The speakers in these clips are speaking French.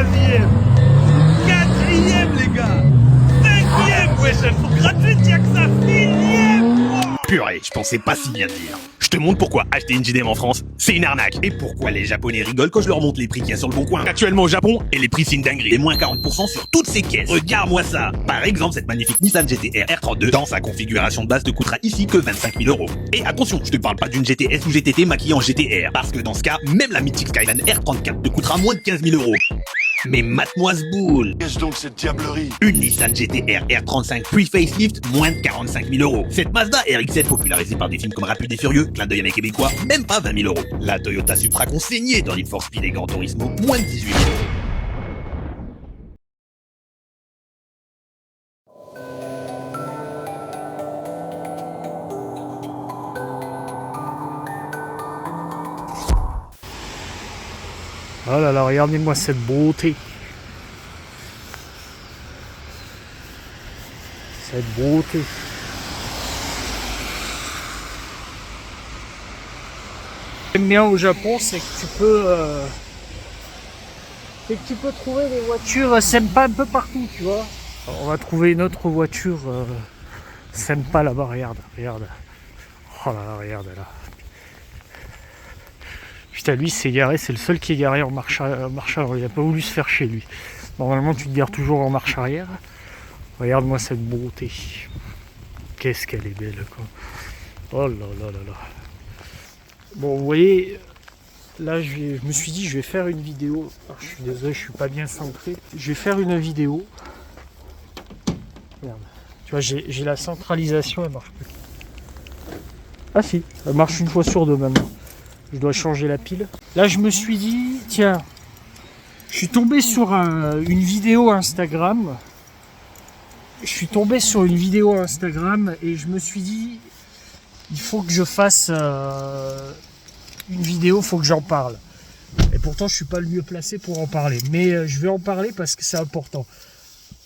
troisième, quatrième, les gars, cinquième, wesh, elles sont gratuites, y'a que ça, sixième. Purée, je pensais pas si bien dire. Je te montre pourquoi acheter une JDM en France, c'est une arnaque. Et pourquoi les Japonais rigolent quand je leur montre les prix qu'il y a sur le bon coin. Actuellement au Japon, et les prix c'est une dinguerie. Et moins 40% sur toutes ces caisses. Regarde-moi ça. Par exemple, cette magnifique Nissan GT-R R32, dans sa configuration de base, te coûtera ici que 25 000 €. Et attention, je te parle pas d'une GTS ou GTT maquillée en GT-R. Parce que dans ce cas, même la mythique Skyline R34 te coûtera moins de 15 000 €. Mais mate-moi ce boule. Qu'est-ce donc cette diablerie? Une Nissan GT-R R35 pre-facelift, moins de 45 000 €. Cette Mazda RX-7 popularisée par des films comme Rapide et Furieux, Clin d'œil à mes Québécois, même pas 20 000 €. La Toyota Supra qu'on saignait dans Need for Speed et Gran Turismo, moins de 18 000 €. Oh là là, regardez-moi cette beauté. Cette beauté. Ce que j'aime bien au Japon, c'est que tu peux trouver des voitures sympas un peu partout, tu vois. Alors, on va trouver une autre voiture sympa là-bas, regarde. Oh là là, regarde là. Putain, lui c'est garé, c'est le seul qui est garé en marche arrière. Il a pas voulu se faire chez lui. Normalement tu te gares toujours en marche arrière. Regarde-moi cette beauté. Qu'est-ce qu'elle est belle quoi. Oh là là là là. Bon vous voyez, là je me suis dit je vais faire une vidéo. Alors, je suis désolé, je suis pas bien centré. Je vais faire une vidéo. Regarde. Tu vois j'ai la centralisation, elle marche plus. Ah si, elle marche une fois sur deux maintenant. Je dois changer la pile. Là, je me suis dit, tiens, je suis tombé sur une vidéo Instagram. Et je me suis dit, il faut que je fasse une vidéo, il faut que j'en parle. Et pourtant, je suis pas le mieux placé pour en parler. Mais je vais en parler parce que c'est important.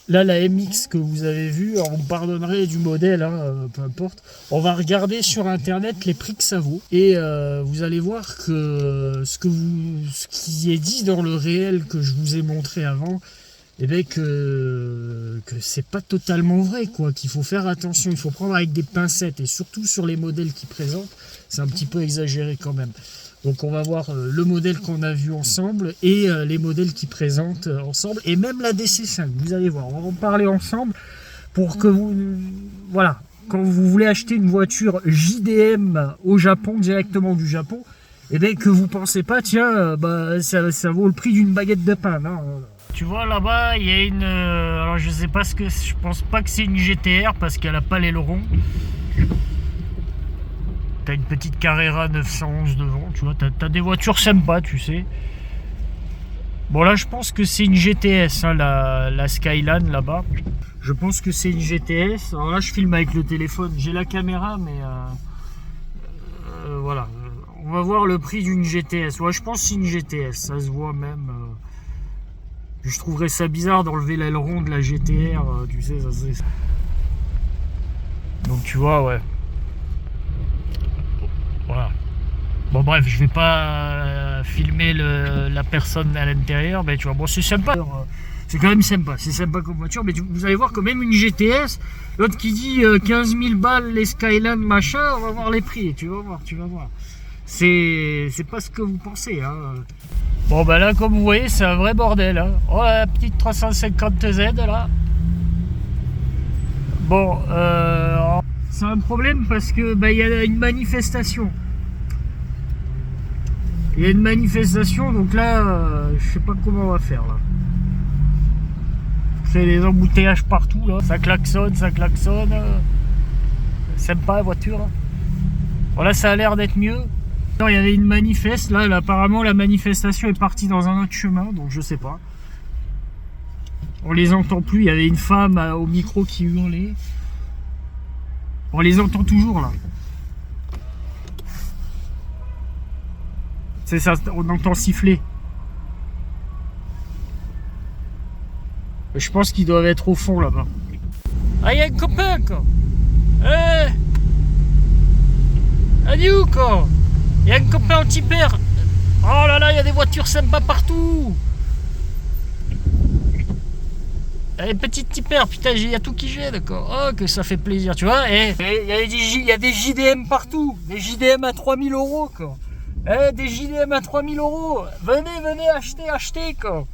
Là, la MX que vous avez vue, on me pardonnerait du modèle, hein, peu importe. On va regarder sur internet les prix que ça vaut. Et vous allez voir que ce qui est dit dans le réel que je vous ai montré avant, eh bien que c'est pas totalement vrai, quoi. Qu'il faut faire attention, il faut prendre avec des pincettes. Et surtout sur les modèles qu'ils présentent, c'est un petit peu exagéré quand même. Donc on va voir le modèle qu'on a vu ensemble et les modèles qui présentent ensemble et même la DC5, vous allez voir, on va en parler ensemble pour que vous, voilà, quand vous voulez acheter une voiture JDM au Japon, directement du Japon, et bien que vous pensez pas, tiens, ça vaut le prix d'une baguette de pain, non. Tu vois là-bas, il y a une, alors je sais pas je pense pas que c'est une GTR parce qu'elle a pas l'aileron. T'as une petite Carrera 911 devant, tu vois, t'as des voitures sympas, tu sais. Bon là, je pense que c'est une GTS, hein, la Skyline là-bas. Je pense que c'est une GTS. Alors là, je filme avec le téléphone. J'ai la caméra, mais voilà. On va voir le prix d'une GTS. Ouais, je pense que c'est une GTS, ça se voit même. Je trouverais ça bizarre d'enlever l'aileron de la GTR, tu sais, ça c'est... Donc tu vois, ouais. Voilà. Bon bref, je vais pas filmer la personne à l'intérieur, mais tu vois, bon c'est sympa. C'est quand même sympa, c'est sympa comme voiture, mais vous allez voir que même une GTS, l'autre qui dit 15 000 balles les Skyline machin, on va voir les prix, tu vas voir. C'est pas ce que vous pensez, hein. Bon bah là comme vous voyez c'est un vrai bordel, hein. Oh la petite 350Z là. Bon c'est un problème parce que il y a une manifestation. Il y a une manifestation, donc là, je sais pas comment on va faire là. C'est des embouteillages partout là. Ça klaxonne. Sympa la voiture. Là. Bon là, ça a l'air d'être mieux. Non, il y avait une manifeste là, apparemment la manifestation est partie dans un autre chemin, donc je sais pas. On les entend plus. Il y avait une femme au micro qui hurlait. On les entend toujours là. C'est ça, on entend siffler. Je pense qu'ils doivent être au fond là-bas. Ah, il y a un copain quoi. Adieu quoi. Il y a un copain anti-père. Oh là là, il y a des voitures sympas partout. Eh, petite tipeur, putain, il y a tout qui j'ai, d'accord. Oh, que ça fait plaisir, tu vois. Et il y a des JDM partout. Des JDM à 3000 €, quoi. Eh, des JDM à 3000 €. Venez, achetez, quoi.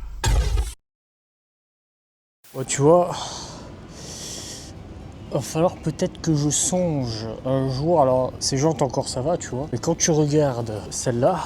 Oh, tu vois, il va falloir peut-être que je songe un jour. Alors, ces jantes encore, ça va, tu vois. Mais quand tu regardes celle-là,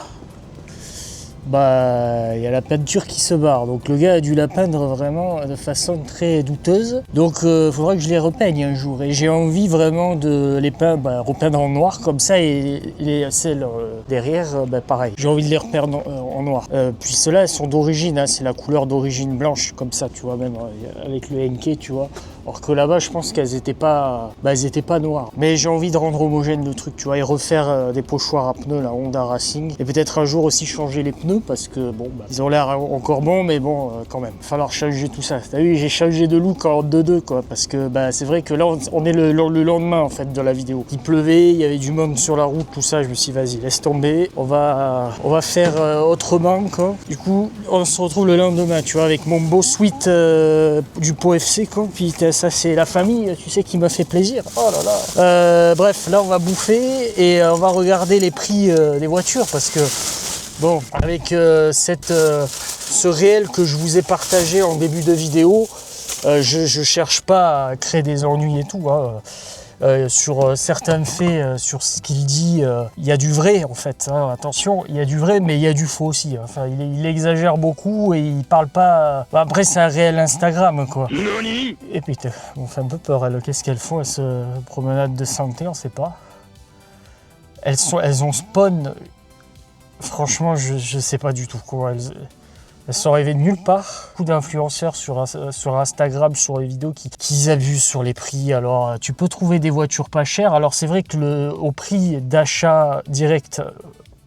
bah, il y a la peinture qui se barre. Donc le gars a dû la peindre vraiment de façon très douteuse. Donc il faudra que je les repeigne un jour. Et j'ai envie vraiment de les peindre, repeindre en noir comme ça. Et celles derrière, pareil. J'ai envie de les repeindre en noir. Puis ceux-là, elles sont d'origine. Hein, c'est la couleur d'origine blanche, comme ça, tu vois, même avec le henké, tu vois. Alors que là-bas, je pense qu'elles étaient pas, elles étaient pas noires. Mais j'ai envie de rendre homogène le truc, tu vois, et refaire des pochoirs à pneus, la Honda Racing. Et peut-être un jour aussi changer les pneus, parce que bon, ils ont l'air encore bons, mais bon, quand même. Il va falloir changer tout ça. T'as vu, j'ai changé de look en 2-2, quoi, parce que c'est vrai que là, on est le lendemain, en fait, de la vidéo. Il pleuvait, il y avait du monde sur la route, tout ça. Je me suis dit, vas-y, laisse tomber. On va faire autrement, quoi. Du coup, on se retrouve le lendemain, tu vois, avec mon beau sweat du Pau FC, quoi. Puis ça, c'est la famille, tu sais, qui m'a fait plaisir. Oh là là. Bref, là, on va bouffer et on va regarder les prix des voitures parce que, bon, avec ce réel que je vous ai partagé en début de vidéo, je cherche pas à créer des ennuis et tout, hein. Sur certains faits, sur ce qu'il dit, il y a du vrai en fait, hein, attention, il y a du vrai mais il y a du faux aussi, hein. Enfin, il exagère beaucoup et il parle pas, après c'est un réel Instagram, quoi. Et putain, on fait un peu peur, elles, qu'est-ce qu'elles font, elles se promenade de santé, on sait pas. Elles ont spawn, franchement je sais pas du tout comment elles sont arrivées de nulle part. Beaucoup d'influenceurs sur Instagram, sur les vidéos qui abusent sur les prix. Alors, tu peux trouver des voitures pas chères. Alors, c'est vrai que au prix d'achat direct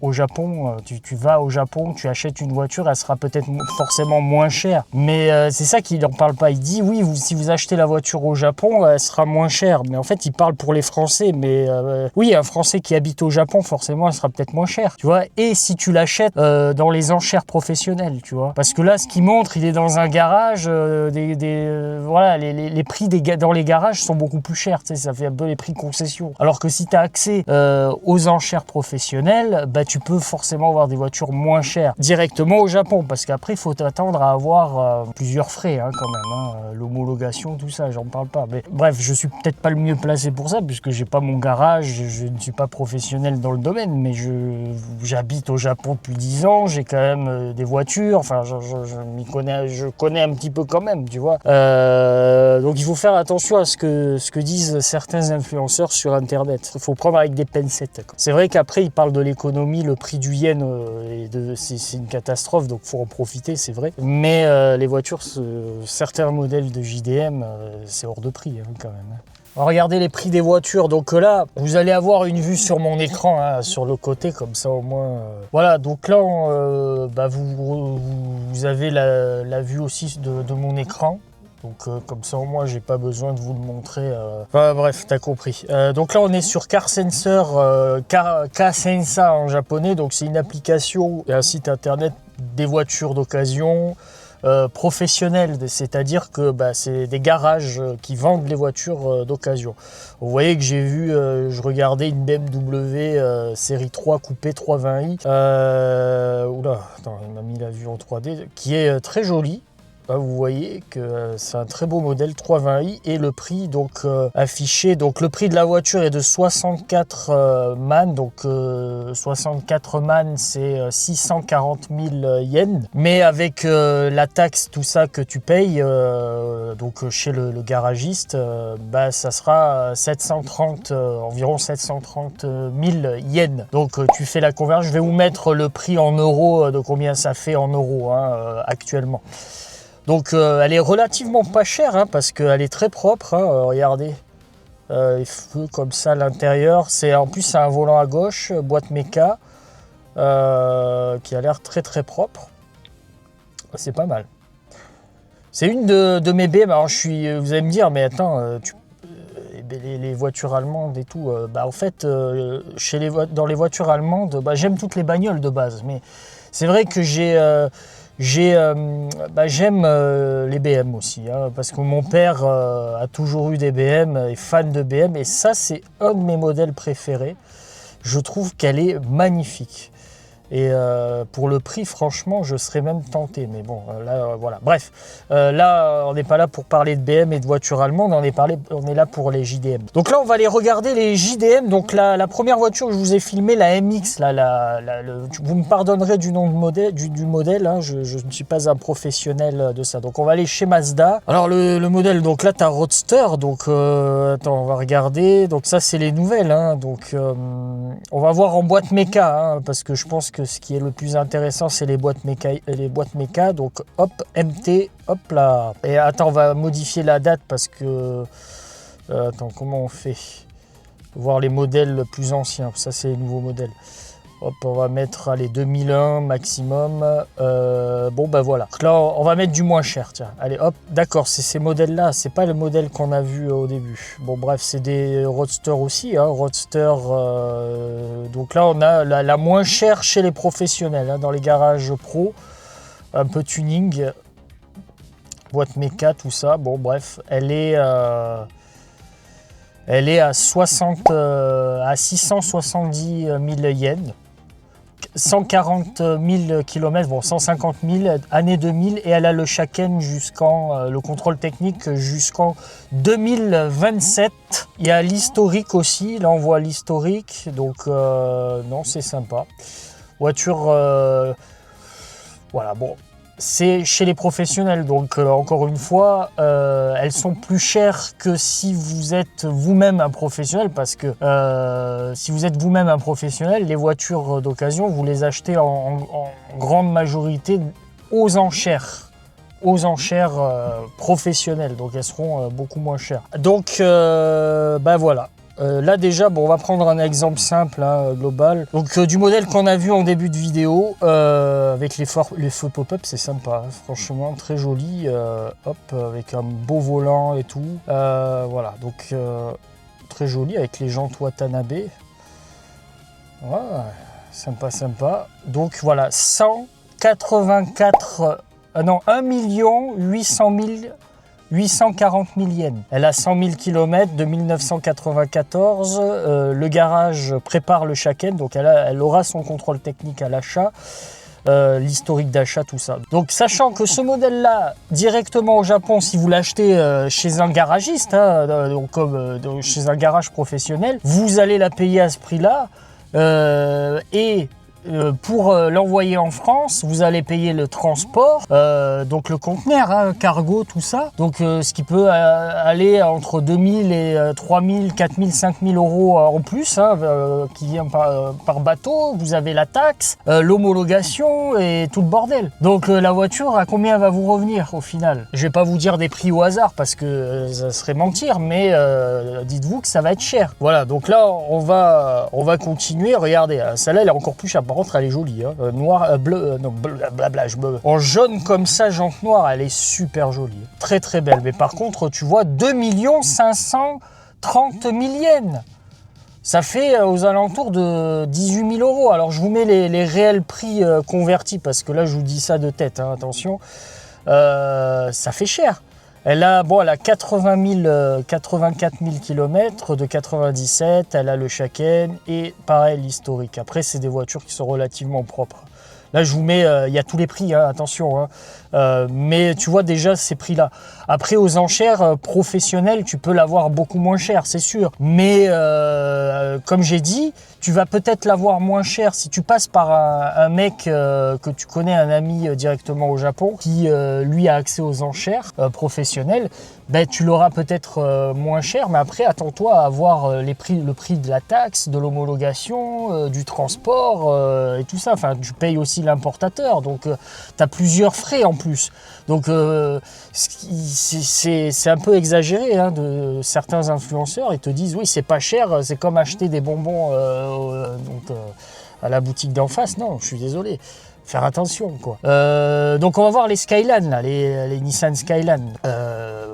au Japon, tu vas au Japon, tu achètes une voiture, elle sera peut-être forcément moins chère. Mais c'est ça qu'il n'en parle pas. Il dit, oui, si vous achetez la voiture au Japon, elle sera moins chère. Mais en fait, il parle pour les Français. Mais oui, un Français qui habite au Japon, forcément, elle sera peut-être moins chère. Tu vois. Et si tu l'achètes dans les enchères professionnelles, tu vois. Parce que là, ce qu'il montre, il est dans un garage. Voilà, les prix dans les garages sont beaucoup plus chers. Tu sais, ça fait un peu les prix concession. Alors que si tu as accès aux enchères professionnelles, tu peux forcément avoir des voitures moins chères directement au Japon, parce qu'après il faut t'attendre à avoir plusieurs frais, hein, quand même, hein, l'homologation, tout ça, j'en parle pas. Mais bref, je suis peut-être pas le mieux placé pour ça, puisque j'ai pas mon garage, je ne suis pas professionnel dans le domaine, mais j'habite au Japon depuis 10 ans, j'ai quand même des voitures, enfin je connais un petit peu quand même, tu vois. Donc il faut faire attention à ce que disent certains influenceurs sur internet. Il faut prendre avec des pincettes. C'est vrai qu'après ils parlent de l'économie, le prix du yen, c'est une catastrophe, donc faut en profiter, c'est vrai. Mais les voitures, certains modèles de JDM, c'est hors de prix, hein, quand même. Regardez les prix des voitures. Donc là, vous allez avoir une vue sur mon écran, hein, sur le côté, comme ça au moins. Voilà, donc là, vous avez la vue aussi de mon écran. Donc comme ça au moins j'ai pas besoin de vous le montrer. Enfin bref, t'as compris. Donc là on est sur Car Sensor, K-Sensa en japonais. Donc c'est une application et un site internet des voitures d'occasion professionnelles. C'est-à-dire que c'est des garages qui vendent les voitures d'occasion. Vous voyez que j'ai vu, je regardais une BMW série 3 coupé 320i. Oula, attends, il m'a mis la vue en 3D, qui est très jolie. Vous voyez que c'est un très beau modèle 320i et le prix donc affiché, donc le prix de la voiture est de 64 man, donc 64 man c'est 640 000 yens, mais avec la taxe, tout ça que tu payes donc chez le garagiste, ça sera 730, environ 730 000 yens. Donc tu fais la conversion, je vais vous mettre le prix en euros, de combien ça fait en euros, hein, actuellement. Donc elle est relativement pas chère, hein, parce qu'elle est très propre, hein, regardez. Les feux comme ça à l'intérieur. En plus c'est un volant à gauche, boîte méca, qui a l'air très très propre. C'est pas mal. C'est une de mes BM. Alors vous allez me dire, mais attends, les voitures allemandes et tout, en fait, dans les voitures allemandes, j'aime toutes les bagnoles de base, mais c'est vrai que j'ai j'aime les BM aussi, hein, parce que mon père a toujours eu des BM, est fan de BM, et ça c'est un de mes modèles préférés. Je trouve qu'elle est magnifique. Et pour le prix, franchement, je serais même tenté. Mais bon, là, voilà. Bref, là, on n'est pas là pour parler de BM et de voitures allemandes. On est là pour les JDM. Donc là, on va aller regarder les JDM. Donc la première voiture que je vous ai filmée, la MX. Là, vous me pardonnerez du nom de modèle, du modèle. Hein, je ne suis pas un professionnel de ça. Donc on va aller chez Mazda. Alors le modèle, donc là, tu as Roadster. Donc attends, on va regarder. Donc ça, c'est les nouvelles. Hein, donc on va voir en boîte méca. Hein, parce que je pense que ce qui est le plus intéressant, c'est les boîtes méca. Donc hop, MT, hop là. Et attends, on va modifier la date parce que attends, comment on fait? Voir les modèles plus anciens. Ça, c'est les nouveaux modèles. Hop, on va mettre les 2001 maximum. Bon, ben voilà. Donc là, on va mettre du moins cher. Tiens, allez, hop. D'accord, c'est ces modèles-là. C'est pas le modèle qu'on a vu au début. Bon, bref, c'est des Roadster aussi. Hein, Roadster. Donc là, on a la moins chère chez les professionnels. Hein, dans les garages pro. Un peu tuning. Boîte méca, tout ça. Bon, bref, elle est à 670 000 yens. 140 000 km, bon 150 000, année 2000, et elle a le Shaken jusqu'en, le contrôle technique jusqu'en 2027. Il y a l'historique aussi, là on voit l'historique, donc non, c'est sympa. Voiture, voilà, bon, c'est chez les professionnels, donc encore une fois, elles sont plus chères que si vous êtes vous-même un professionnel, parce que si vous êtes vous-même un professionnel, les voitures d'occasion, vous les achetez en grande majorité aux enchères professionnelles, donc elles seront beaucoup moins chères. Donc ben voilà. Là déjà, bon, on va prendre un exemple simple, hein, global. Donc du modèle qu'on a vu en début de vidéo, avec les feux pop-up, c'est sympa, hein, franchement très joli. Hop, avec un beau volant et tout. Voilà, donc très joli avec les jantes Watanabe. Ouais, sympa, sympa. Donc voilà, 184, non, 1 800 840 000 yens. Elle a 100 000 km de 1994. Le garage prépare le Shaken, donc elle aura son contrôle technique à l'achat, l'historique d'achat, tout ça. Donc sachant que ce modèle-là, directement au Japon, si vous l'achetez chez un garagiste, hein, donc comme chez un garage professionnel, vous allez la payer à ce prix-là. Pour l'envoyer en France, vous allez payer le transport, donc le conteneur, hein, cargo, tout ça. Donc ce qui peut aller entre 2000 et 3000, 4000, 5000 euros en plus, hein, qui vient par bateau. Vous avez la taxe, l'homologation et tout le bordel. Donc la voiture, à combien elle va vous revenir au final? Je vais pas vous dire des prix au hasard parce que ça serait mentir, mais dites-vous que ça va être cher. Voilà, donc là on va continuer. Regardez, celle-là elle est encore plus chère. Par contre, elle est jolie, hein. Noir, bleu, non, blabla, en jaune comme ça, jante noire, elle est super jolie. Très très belle. Mais par contre, tu vois, 2 530 000 yens. Ça fait aux alentours de 18 000 euros. Alors, je vous mets les réels prix convertis parce que là, je vous dis ça de tête, hein, attention. Ça fait cher. Elle a 84 000 km de 97, elle a le Shaken et pareil l'historique. Après, c'est des voitures qui sont relativement propres. Là, je vous mets, il y a tous les prix, hein, attention. Hein. Mais tu vois déjà ces prix-là. Après, aux enchères professionnelles, tu peux l'avoir beaucoup moins cher, c'est sûr. Mais comme j'ai dit, tu vas peut-être l'avoir moins cher si tu passes par un mec que tu connais, un ami directement au Japon, qui lui a accès aux enchères professionnelles. Ben, tu l'auras peut-être moins cher, mais après, attends-toi à avoir le prix de la taxe, de l'homologation, du transport et tout ça. Enfin, tu payes aussi l'importateur, donc tu as plusieurs frais en plus. Donc, c'est un peu exagéré, hein, de certains influenceurs. Ils te disent, oui, c'est pas cher, c'est comme acheter des bonbons à la boutique d'en face. Non, je suis désolé. Faire attention, quoi. Donc on va voir les Skyline, là, les Nissan Skyline.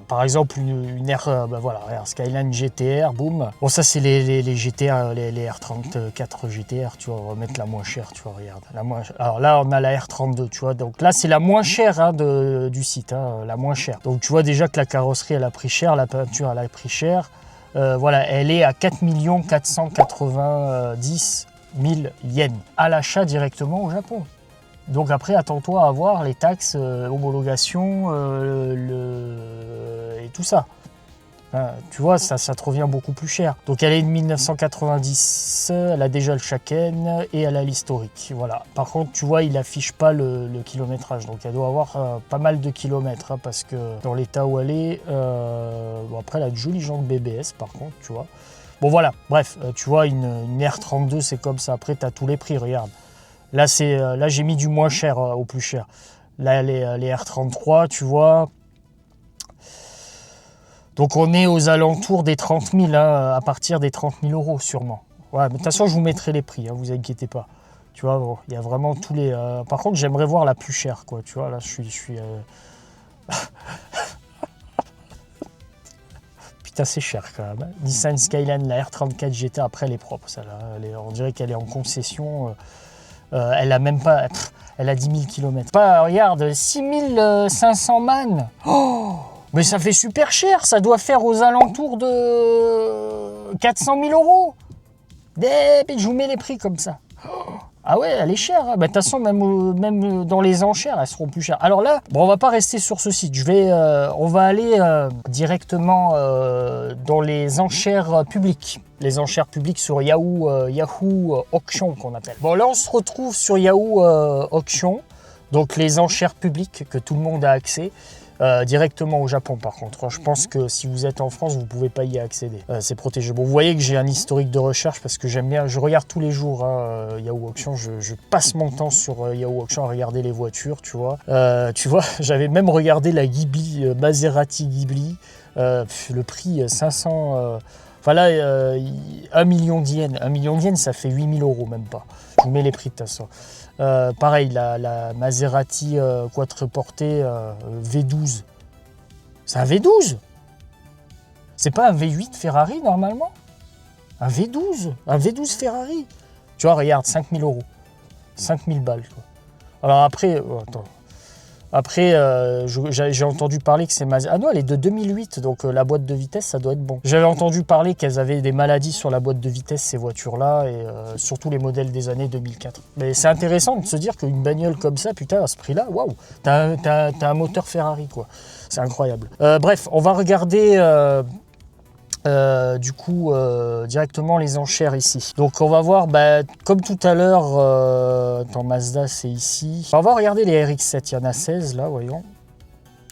par exemple, une R, voilà, Skyline GTR, boum. Bon, ça, c'est les GTR, les R34 GTR, tu vois, on va mettre la moins chère, tu vois, regarde. Alors là, on a la R32, tu vois, donc là, c'est la moins chère hein, du site, hein, la moins chère. Donc, tu vois déjà que la carrosserie, elle a pris cher, la peinture, elle a pris cher. Voilà, elle est à 4 490 000 yens à l'achat directement au Japon. Donc après, attends-toi à avoir les taxes, homologation et tout ça. Hein, tu vois, ça te revient beaucoup plus cher. Donc elle est de 1990, elle a déjà le Shaken et elle a l'historique. Voilà. Par contre, tu vois, il n'affiche pas le kilométrage. Donc elle doit avoir pas mal de kilomètres hein, parce que dans l'état où elle est, bon, après elle a de jolies jantes BBS par contre, tu vois. Bon voilà, bref, tu vois, une R32 c'est comme ça. Après, tu as tous les prix, regarde. Là, j'ai mis du moins cher au plus cher. Là, les R33, tu vois. Donc, on est aux alentours des 30 000, hein, à partir des 30 000 euros sûrement. Ouais, mais de toute façon, je vous mettrai les prix, hein, vous inquiétez pas. Tu vois, bon, il y a vraiment tous les... Par contre, j'aimerais voir la plus chère, quoi. Tu vois, là, je suis Putain, c'est cher quand même. Hein. Nissan Skyline, la R34 GT, après, elle est propre, celle-là. On dirait qu'elle est en concession... elle a même pas... elle a 10 000 km. Regarde, 6 500 man. Oh, mais ça fait super cher. Ça doit faire aux alentours de 400 000 euros. Je vous mets les prix comme ça. Ah ouais, elle est chère. Hein. Bah, de toute façon, même dans les enchères, elles seront plus chères. Alors là, bon, on va pas rester sur ce site. On va aller directement dans les enchères publiques. Les enchères publiques sur Yahoo Auction qu'on appelle. Bon, là, on se retrouve sur Yahoo Auction. Donc, les enchères publiques que tout le monde a accès. Directement au Japon par contre. Je pense que si vous êtes en France, vous ne pouvez pas y accéder. C'est protégé. Bon, vous voyez que j'ai un historique de recherche parce que j'aime bien, je regarde tous les jours hein, Yahoo Auction. Je passe mon temps sur Yahoo Auction à regarder les voitures, tu vois. J'avais même regardé la Ghibli, Maserati Ghibli. Le prix 500... Enfin là, 1 million d'yens. 1 million d'yens, ça fait 8 000 euros, même pas. Je vous mets les prix de toute façon. Pareil, la Maserati quatreportée V12. C'est un V12. C'est pas un V8 Ferrari normalement. Un V12. Un V12 Ferrari. Tu vois, regarde, 5 000 euros. 5 000 balles. Quoi. Alors après, attends. Après, j'ai entendu parler que c'est Maserati. Ah non, elle est de 2008, donc la boîte de vitesse, ça doit être bon. J'avais entendu parler qu'elles avaient des maladies sur la boîte de vitesse, ces voitures-là, et surtout les modèles des années 2004. Mais c'est intéressant de se dire qu'une bagnole comme ça, putain, à ce prix-là, waouh, t'as un moteur Ferrari, quoi. C'est incroyable. Bref, on va regarder... du coup directement les enchères ici. Donc on va voir, comme tout à l'heure, dans Mazda c'est ici. On va regarder les RX-7, il y en a 16 là, voyons.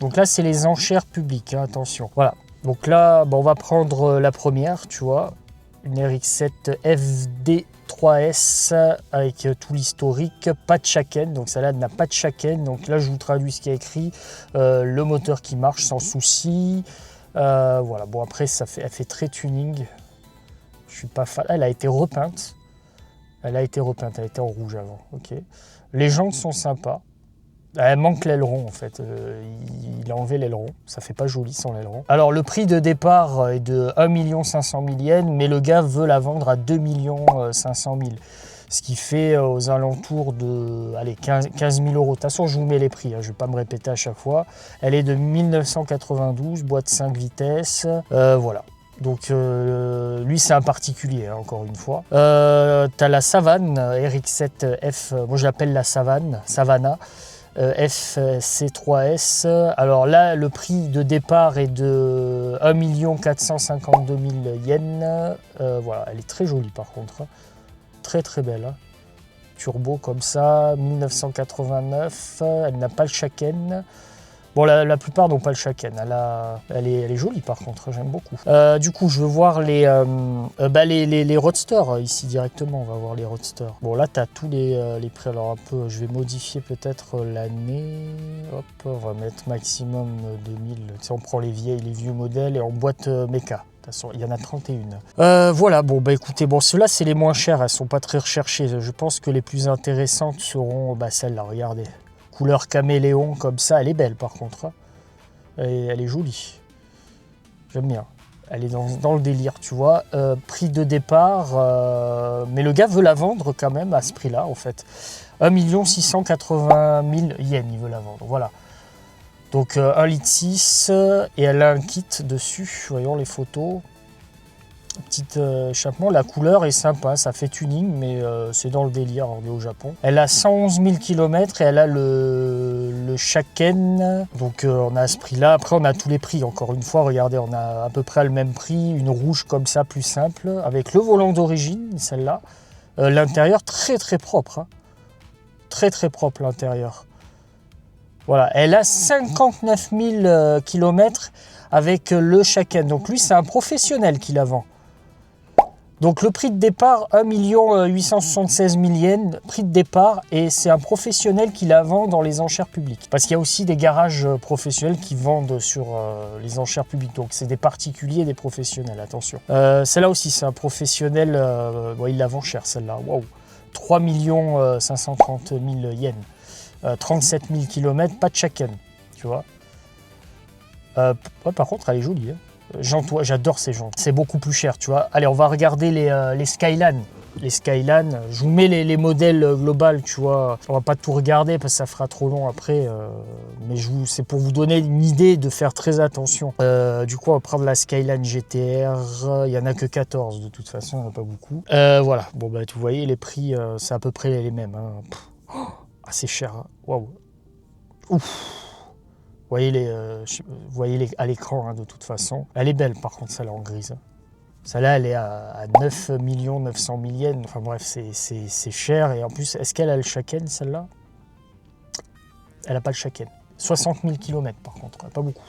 Donc là c'est les enchères publiques, hein, attention. Voilà, donc là on va prendre la première, tu vois. Une RX-7 FD3S avec tout l'historique, pas de Shaken, donc celle-là n'a pas de Shaken. Donc là je vous traduis ce qui est écrit, le moteur qui marche sans souci. Voilà, bon après elle fait très tuning. Je suis pas fan. Elle a été repeinte. Elle a été en rouge avant. Ok. Les jantes sont sympas. Elle manque l'aileron en fait. Il a enlevé l'aileron. Ça fait pas joli sans l'aileron. Alors le prix de départ est de 1 500 000 yens, mais le gars veut la vendre à 2 500 000. Ce qui fait aux alentours de 15 000 euros. De toute façon, je vous mets les prix, hein, je ne vais pas me répéter à chaque fois. Elle est de 1992, boîte 5 vitesses, voilà. Donc lui, c'est un particulier, hein, encore une fois. Tu as la Savane, RX-7F, moi je l'appelle la Savannah, FC3S. Alors là, le prix de départ est de 1 452 000 yens. Voilà, elle est très jolie par contre. Très très belle, hein. Turbo comme ça, 1989, elle n'a pas le Shaken. Bon, la plupart n'ont pas le Shaken, elle est jolie par contre, j'aime beaucoup. Du coup, je veux voir les Roadsters ici directement, on va voir les Roadsters. Bon, là, tu as tous les prix, alors un peu, je vais modifier peut-être l'année. Hop, on va mettre maximum 2000, tu sais, on prend les vieux modèles et en boîte méca. De toute façon, il y en a 31. Voilà, bon, écoutez, ceux-là, c'est les moins chers, elles sont pas très recherchées. Je pense que les plus intéressantes seront celles-là, regardez. Couleur caméléon comme ça, elle est belle par contre. Hein. Elle est jolie. J'aime bien. Elle est dans le délire, tu vois. Prix de départ, mais le gars veut la vendre quand même à ce prix-là, en fait. 1 680 000 yens, il veut la vendre. Voilà. Donc 1,6 litre et elle a un kit dessus. Voyons les photos. Petit échappement. La couleur est sympa, ça fait tuning, mais c'est dans le délire, on est au Japon. Elle a 111 000 km et elle a le Shaken. Donc on a à ce prix-là. Après, on a tous les prix. Encore une fois, regardez, on a à peu près le même prix. Une rouge comme ça, plus simple, avec le volant d'origine, celle-là. L'intérieur, très très propre. Hein. Très très propre, l'intérieur. Voilà, elle a 59 000 km avec le Shaken. Donc lui, c'est un professionnel qui la vend. Donc le prix de départ, 1 876 000 yens, prix de départ, et c'est un professionnel qui la vend dans les enchères publiques. Parce qu'il y a aussi des garages professionnels qui vendent sur les enchères publiques. Donc c'est des particuliers, des professionnels, attention. Celle-là aussi, c'est un professionnel, bon, il la vend cher celle-là, waouh. 3 530 000 yens, 37 000 km, pas de Shaken, tu vois. Ouais, par contre, elle est jolie, hein. J'adore ces jantes. C'est beaucoup plus cher, tu vois. Allez, on va regarder les Skyline. Les Skyline, je vous mets les modèles globaux, tu vois. On va pas tout regarder parce que ça fera trop long après. Mais c'est pour vous donner une idée de faire très attention. Du coup, on va prendre la Skyline GTR. Il n'y en a que 14 de toute façon, il n'y en a pas beaucoup. Voilà, bon, bah, vous voyez, les prix, c'est à peu près les mêmes. Hein. Ah, c'est cher. Hein. Waouh. Ouf. Vous voyez à l'écran, hein, de toute façon. Elle est belle, par contre, celle-là en grise. Celle-là, elle est à 9 900 000 yens. Enfin bref, c'est cher. Et en plus, est-ce qu'elle a le Shaken, celle-là? Elle n'a pas le Shaken. 60 000 km, par contre. Pas beaucoup.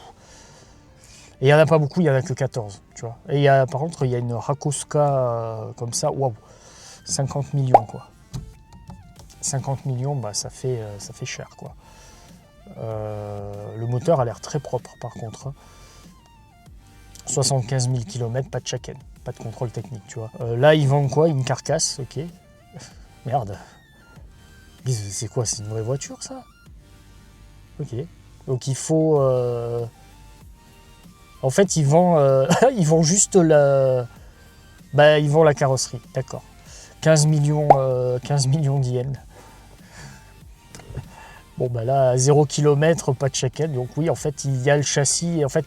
Et il n'y en a pas beaucoup, il n'y en a que 14. Tu vois. Et par contre, il y a une Hakosuka comme ça. Waouh. 50 millions, quoi. 50 millions, bah, ça fait cher, quoi. Le moteur a l'air très propre par contre. 75 000 km, pas de Shaken, pas de contrôle technique, tu vois. Là, ils vendent quoi? Une carcasse, ok. Merde. C'est quoi? C'est une vraie voiture, ça? Ok. Donc il faut... En fait, ils vendent juste la... Bah, ils vendent la carrosserie, d'accord. 15 millions d'yens. Bon, bah là, à 0 km, pas de Shaken. Donc oui, en fait, il y a le châssis. Et en fait,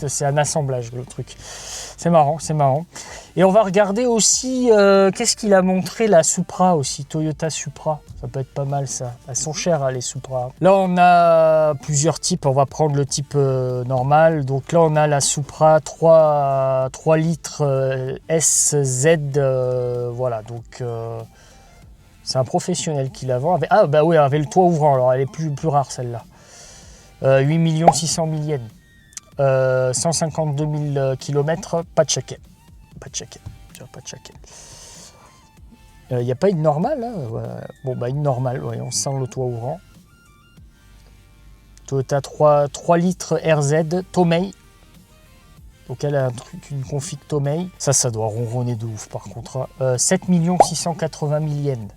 c'est un assemblage, le truc. C'est marrant, c'est marrant. Et on va regarder aussi, qu'est-ce qu'il a montré, la Supra aussi, Toyota Supra. Ça peut être pas mal, ça. Elles sont chères, hein, les Supra. Là, on a plusieurs types. On va prendre le type normal. Donc là, on a la Supra 3 litres SZ. Voilà, donc... c'est un professionnel qui la vend. Ah bah oui, avec le toit ouvrant, alors elle est plus rare celle-là. 8 600 000 yens. 152 000 km, pas de Shaken. Pas de Shaken. Pas de Shaken. Il n'y a pas une normale, hein, voilà. Bon bah une normale, voyons, sans le toit ouvrant. Toyota 3 litres RZ, Tomei. Donc elle a un truc, une config Tomei. Ça doit ronronner de ouf par contre. 7 680 000 yens.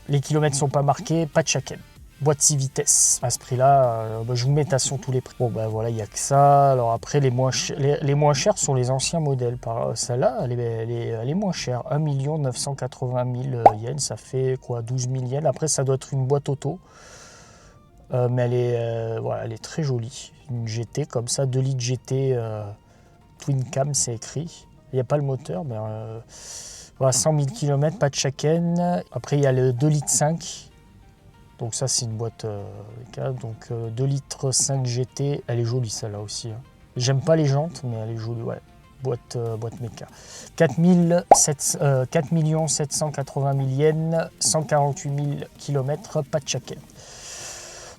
Les kilomètres sont pas marqués, pas de Shaken. Boîte 6 vitesses. À ce prix-là, je vous mets de toute façon tous les prix. Bon ben voilà, il n'y a que ça. Alors après, les moins chers sont les anciens modèles. Celle-là, elle est moins chère. 1 980 000 yens, ça fait quoi, 12 000 yens. Après, ça doit être une boîte auto. Mais elle est très jolie. Une GT comme ça, 2 litres GT Twin Cam, c'est écrit. Il n'y a pas le moteur, mais voilà, 100 000 km, pas de Shaken. Après, il y a le 2 litres 5. Donc ça, c'est une boîte donc 2 litres 5 GT. Elle est jolie, celle-là aussi. Hein. J'aime pas les jantes, mais elle est jolie, ouais. Boîte méca. 4 780 000 yens, 148 000 km, pas de Shaken.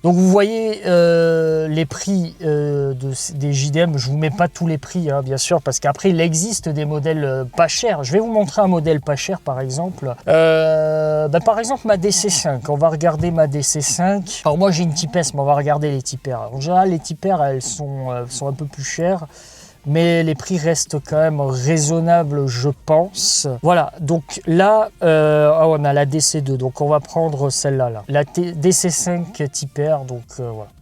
Donc vous voyez les prix des JDM, je ne vous mets pas tous les prix, hein, bien sûr, parce qu'après il existe des modèles pas chers. Je vais vous montrer un modèle pas cher par exemple. Par exemple ma DC5, on va regarder ma DC5. Alors moi j'ai une Type S, mais on va regarder les Type R. En général les Type R elles sont un peu plus chères. Mais les prix restent quand même raisonnables, je pense. Voilà, donc là, on a la DC2, donc on va prendre celle-là. La DC5 Type R, donc voilà.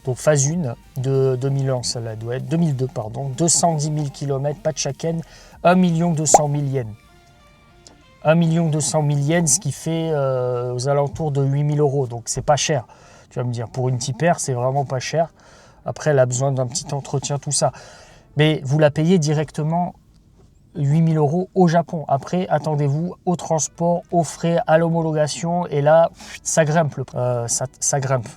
Donc phase 1 de 2001, ça là doit être 2002 pardon, 210 000 km, pas de Shaken, 1 200 000 yens. 1 200 000 yens, ce qui fait aux alentours de 8 000 €. Donc c'est pas cher. Tu vas me dire, pour une Tipper, c'est vraiment pas cher. Après, elle a besoin d'un petit entretien, tout ça. Mais vous la payez directement 8 000 € au Japon. Après, attendez-vous au transport, aux frais, à l'homologation. Et là, ça grimpe. Ça grimpe.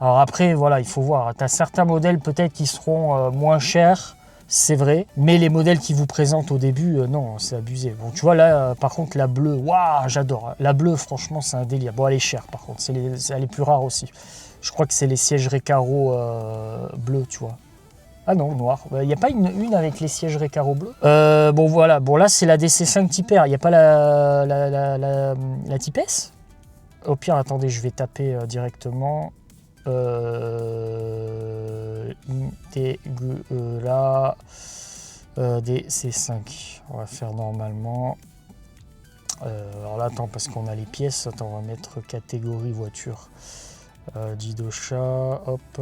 Alors après, voilà, il faut voir. Tu as certains modèles peut-être qui seront moins chers. C'est vrai, mais les modèles qui vous présentent au début, non, c'est abusé. Bon, tu vois, là, par contre, la bleue, waouh, j'adore. La bleue, franchement, c'est un délire. Bon, elle est chère, par contre, elle est plus rare aussi. Je crois que c'est les sièges Recaro bleus, tu vois. Ah non, noir. Il n'y a pas une avec les sièges Recaro bleus. Bon, voilà. Bon, là, c'est la DC5 Tipper. Il n'y a pas la Type S. Au pire, attendez, je vais taper directement. Integra DC5. On va faire normalement. Alors là, attends, parce qu'on a les pièces. Attends, on va mettre catégorie voiture. Jidosha, hop,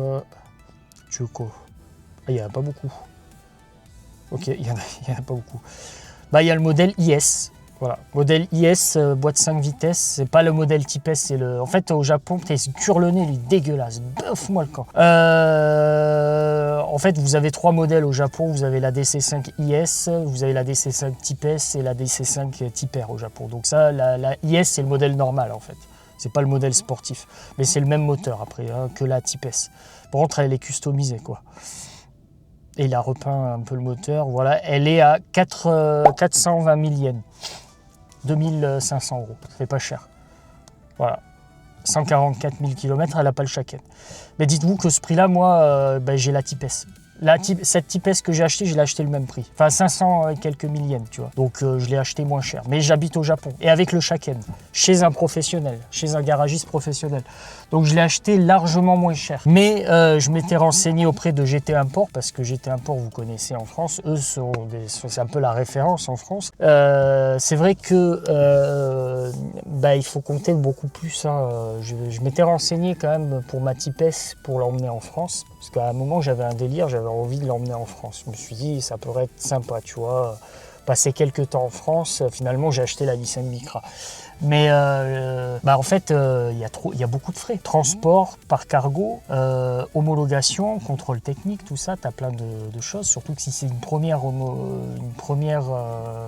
Choco. Ah, il n'y en a pas beaucoup. Ok, il y en a pas beaucoup. Bah, il y a le modèle IS. Voilà, modèle IS, boîte 5 vitesses, c'est pas le modèle Type S, c'est le... En fait, au Japon, t'es sur le nez, lui, dégueulasse, bouffe-moi le camp. En fait, vous avez 3 modèles au Japon, vous avez la DC5 IS, vous avez la DC5 Type S et la DC5 Type R au Japon. Donc ça, la IS, c'est le modèle normal, en fait. C'est pas le modèle sportif, mais c'est le même moteur, après, hein, que la Type S. Par contre, elle est customisée, quoi. Et il a repeint un peu le moteur, voilà. Elle est à 420 000 yens. 2500 €, c'est pas cher. Voilà, 144 000 km, elle n'a pas le Shaken. Mais dites-vous que ce prix-là, moi, j'ai la Type S. Cette Type S que j'ai acheté, je l'ai acheté le même prix. Enfin, 500 et quelques mille yens, tu vois. Donc, je l'ai acheté moins cher. Mais j'habite au Japon. Et avec le Shaken, chez un professionnel, chez un garagiste professionnel. Donc, je l'ai acheté largement moins cher. Mais je m'étais renseigné auprès de GT Import, parce que GT Import, vous connaissez en France. Eux, c'est un peu la référence en France. C'est vrai que il faut compter beaucoup plus. Hein. Je m'étais renseigné quand même pour ma Type S, pour l'emmener en France. Parce qu'à un moment, j'avais un délire, j'avais envie de l'emmener en France. Je me suis dit, ça pourrait être sympa, tu vois. Passer quelques temps en France, finalement, j'ai acheté la Nissan Micra. Mais en fait, il y a beaucoup de frais. Transport par cargo, homologation, contrôle technique, tout ça, tu as plein de choses. Surtout que si c'est une première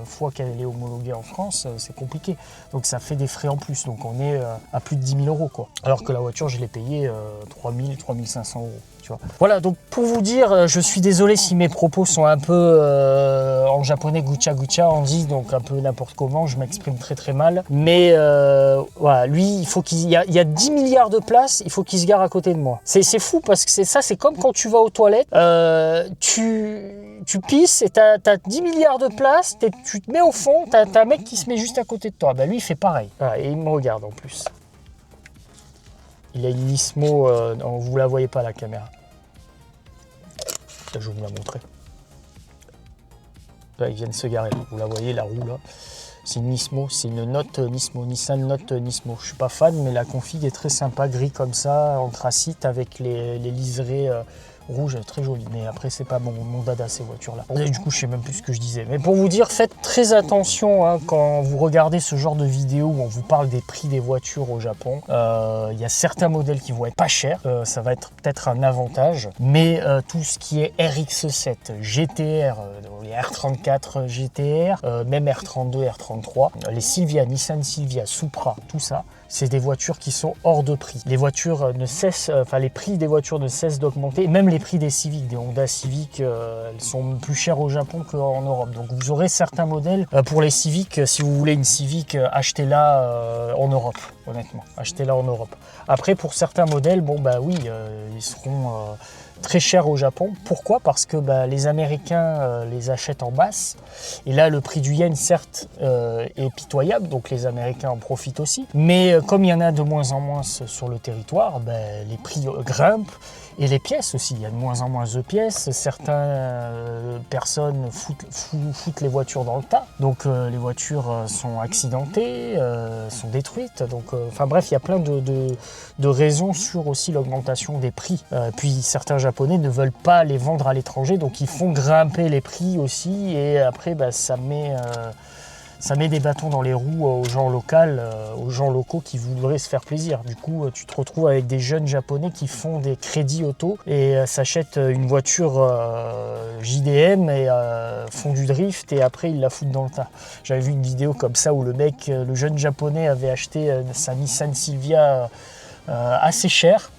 fois qu'elle est homologuée en France, c'est compliqué. Donc ça fait des frais en plus. Donc on est à plus de 10 000 €, quoi. Alors que la voiture, je l'ai payée 3 000, 3 500 €. Voilà, donc pour vous dire, je suis désolé si mes propos sont un peu en japonais gucha gucha, on dit, donc un peu n'importe comment, je m'exprime très très mal. Mais voilà, lui, il y a 10 milliards de places, il faut qu'il se gare à côté de moi. C'est fou parce que c'est comme quand tu vas aux toilettes, tu pisses et t'as 10 milliards de places, tu te mets au fond, t'as un mec qui se met juste à côté de toi. Lui, il fait pareil. Voilà, et il me regarde en plus. Il a une Nismo, vous la voyez pas la caméra. Là, je vais vous la montrer. Là, ils viennent se garer. Vous la voyez, la roue là. C'est une Nismo, c'est une Note Nismo, Nissan Note Nismo. Je suis pas fan, mais la config est très sympa, gris comme ça, anthracite avec les liserés rouge, très joli, mais après c'est pas mon dada ces voitures là. Et du coup je sais même plus ce que je disais, mais pour vous dire, faites très attention hein, quand vous regardez ce genre de vidéo où on vous parle des prix des voitures au Japon. Il y a certains modèles qui vont être pas chers, ça va être peut-être un avantage, mais tout ce qui est RX7, GTR, les R34 GTR, même R32, R33, les Silvia, Nissan Silvia, Supra, tout ça, c'est des voitures qui sont hors de prix. Les voitures ne cessent, les prix des voitures ne cessent d'augmenter. Même les prix des Civic, des Honda Civic, elles sont plus chères au Japon qu'en Europe. Donc vous aurez certains modèles. Pour les Civic, si vous voulez une Civic, achetez-la en Europe, honnêtement. Achetez-la en Europe. Après, pour certains modèles, ils seront très chers au Japon. Pourquoi? Parce que les Américains les achètent en masse. Et là, le prix du yen, certes, est pitoyable. Donc les Américains en profitent aussi. Mais comme il y en a de moins en moins sur le territoire, les prix grimpent. Et les pièces aussi, il y a de moins en moins de pièces. Certaines personnes foutent les voitures dans le tas. Donc les voitures sont accidentées, sont détruites. Donc, enfin bref, il y a plein de raisons sur aussi l'augmentation des prix. Puis certains Japonais ne veulent pas les vendre à l'étranger, donc ils font grimper les prix aussi. Et après, ça met des bâtons dans les roues aux gens locaux qui voudraient se faire plaisir. Du coup, tu te retrouves avec des jeunes Japonais qui font des crédits auto et s'achètent une voiture JDM et font du drift et après ils la foutent dans le tas. J'avais vu une vidéo comme ça où le jeune Japonais avait acheté sa Nissan Silvia assez cher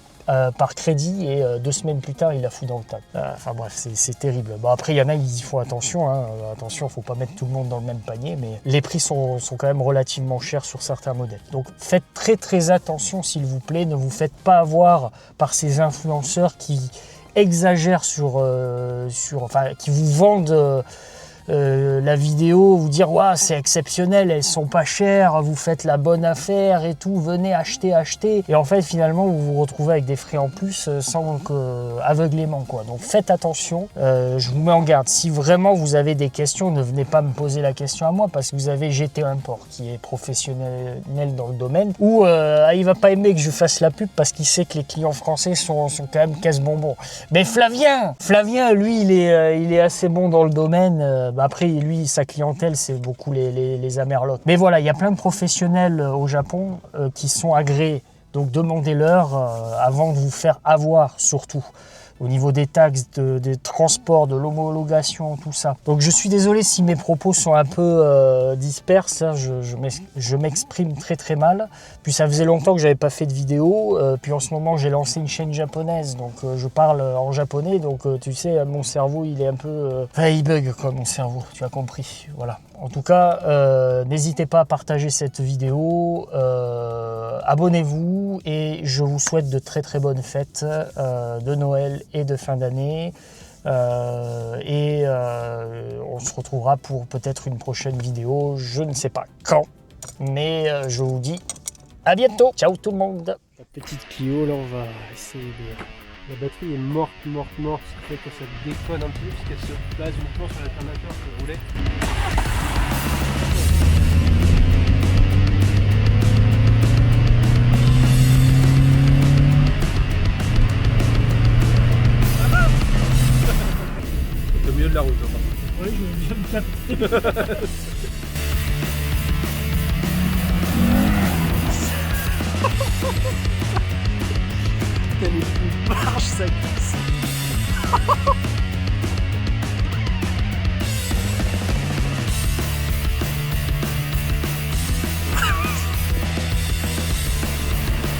par crédit et 2 semaines plus tard il la fout dans le tas. Enfin bref, c'est terrible. Bon, après il y en a, ils y font attention, hein. Attention, faut pas mettre tout le monde dans le même panier, mais les prix sont quand même relativement chers sur certains modèles. Donc faites très très attention s'il vous plaît, ne vous faites pas avoir par ces influenceurs qui exagèrent qui vous vendent la vidéo, vous dire ouais, c'est exceptionnel, elles sont pas chères, vous faites la bonne affaire et tout, venez acheter, et en fait finalement vous vous retrouvez avec des frais en plus aveuglément quoi. Donc faites attention, je vous mets en garde, si vraiment vous avez des questions, ne venez pas me poser la question à moi parce que vous avez GT Import qui est professionnel dans le domaine, ou il va pas aimer que je fasse la pub parce qu'il sait que les clients français sont quand même casse-bonbons. Mais Flavien lui il est assez bon dans le domaine. Après, lui, sa clientèle, c'est beaucoup les Amerlocs. Mais voilà, il y a plein de professionnels au Japon qui sont agréés. Donc, demandez-leur avant de vous faire avoir, surtout. Au niveau des taxes, des transports, de l'homologation, tout ça. Donc je suis désolé si mes propos sont un peu disperses, hein, je m'exprime très très mal. Puis ça faisait longtemps que j'avais pas fait de vidéo, puis en ce moment j'ai lancé une chaîne japonaise, donc je parle en japonais, donc tu sais, mon cerveau il est un peu... il bug quoi, mon cerveau, tu as compris, voilà. En tout cas, n'hésitez pas à partager cette vidéo, abonnez-vous et je vous souhaite de très très bonnes fêtes de Noël et de fin d'année. On se retrouvera pour peut-être une prochaine vidéo, je ne sais pas quand, mais je vous dis à bientôt. Ciao tout le monde. La petite Clio, là on va essayer de... La batterie est morte, ce qui fait que ça déconne un peu, parce qu'elle se base uniquement sur l'alternateur que je voulais. Au milieu de la route, oui, je me tape. Putain, les fous marche, ça glisse.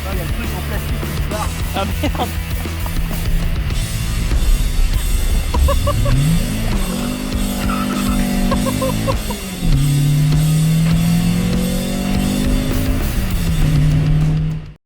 Il y a le truc en plastique qui se barre. Ah merde.